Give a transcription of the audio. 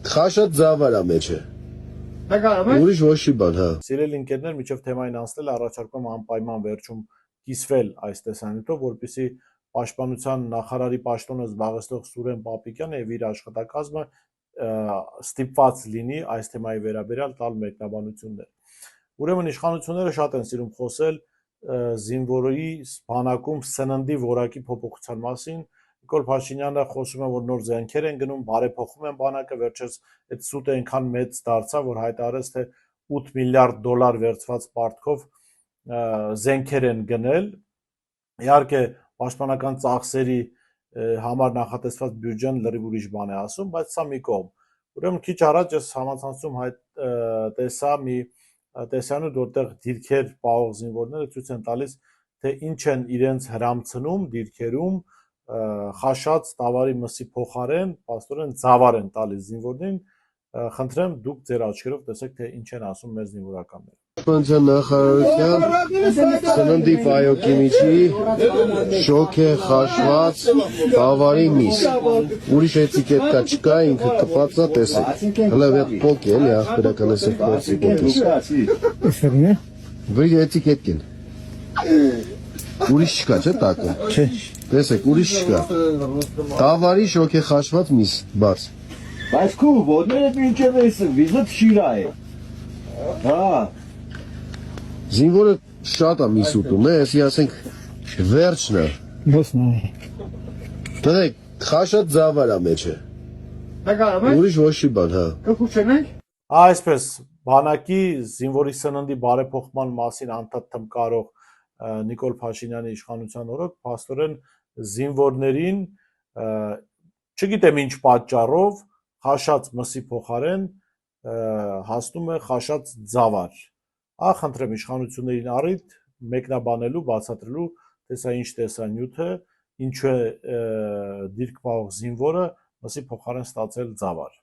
Խաշած զավար է մեջը։ Ուրիշ ոչ մի բան, հա։ Սիրելի ընկերներ, միջև թեմային անցնել առաջարկում անպայման վերջում կիսվել այս տեսանյութով, որպեսզի Պաշտպանության նախարարի պաշտոնը զբաղեցնող Սուրեն Պապիկյանը եւ իր աշխատակազմը ստիպված լինի այս թեմայի վերաբերյալ տալ մեկնաբանություններ։ Ուրեմն իշխանությունները շատ են սիրում խոսել զինվորի բանակում սննդի որակի փոփոխության մասին։ Նիկոլ Փաշինյանը խոսում է, որ նոր զենքեր են գնում, բարեփոխում են բանակը, վերջերս այդ սուտը այնքան մեծ դարձավ, որ հայտարարեց, թե $8 միլիարդ վերցված պարտքով զենքեր են գնել։ Իհարկե, պաշտպանական ծախսերի համար նախատեսված բյուջեն լրիվ ուրիշ բան է ասում, բայց սա մի կողմ։ Ուրեմն քիչ առաջ ես համացանցում տեսա մի տեսանյութ, որտեղ դիրքեր պահող զինվորները ցույց են տալիս, թե ինչ են իրենց հրամցնում դիրքերում խաշած տավարի մսի փոխարեն, պաստորեն զավար են տալիս զինվորներին։ Խնդրեմ դուք ձեր աչքերով տեսեք, թե ինչ են ասում մեր զինվորականները։ Պաշտպանության նախարարության սննդի պայոկիմիջի շոկ է խաշված տավարի միս։ Ուրիշ էտիկետկա չկա, ինքը տպած է, տեսեք։ Հələ այդ փոք է, էլի ախպերական էսը փոքրի փոքր։ Վրի էտիկետկին։ Ուրիշ չկա, չէ՞ տակը։ Չէ։ Տեսեք, ուրիշ չկա։ Տավարի շոկ է խաշված միս, բաց։ Բայց քո ոտները մինչև էս վիզը շիրա է։ Հա։ Զինվորը շատ է միս ուտում, էսի ասենք վերջն է։ Ոսնա։ Դեք, խաշած զավար է մեջը։ Ուրիշ ոչ մի բան, հա։ Կփուչենենք։ Այսպես բանակի զինվորի սննդի բարեփոխման մասին անդադ թմկարող Նիկոլ Փաշինյանի իշխանության օրոք փաստորեն զինվորներին չգիտեմ ինչ պատճառով խաշած մսի փոխարեն հասնում է խաշած զավար։ Խնդրեմ իշխանություններին առիթ մեկնաբանելու, բացատրելու, թե սա ինչ տեսանյութ է, ինչու է դիրք պահող զինվորը մսի փոխարեն ստացել զավար։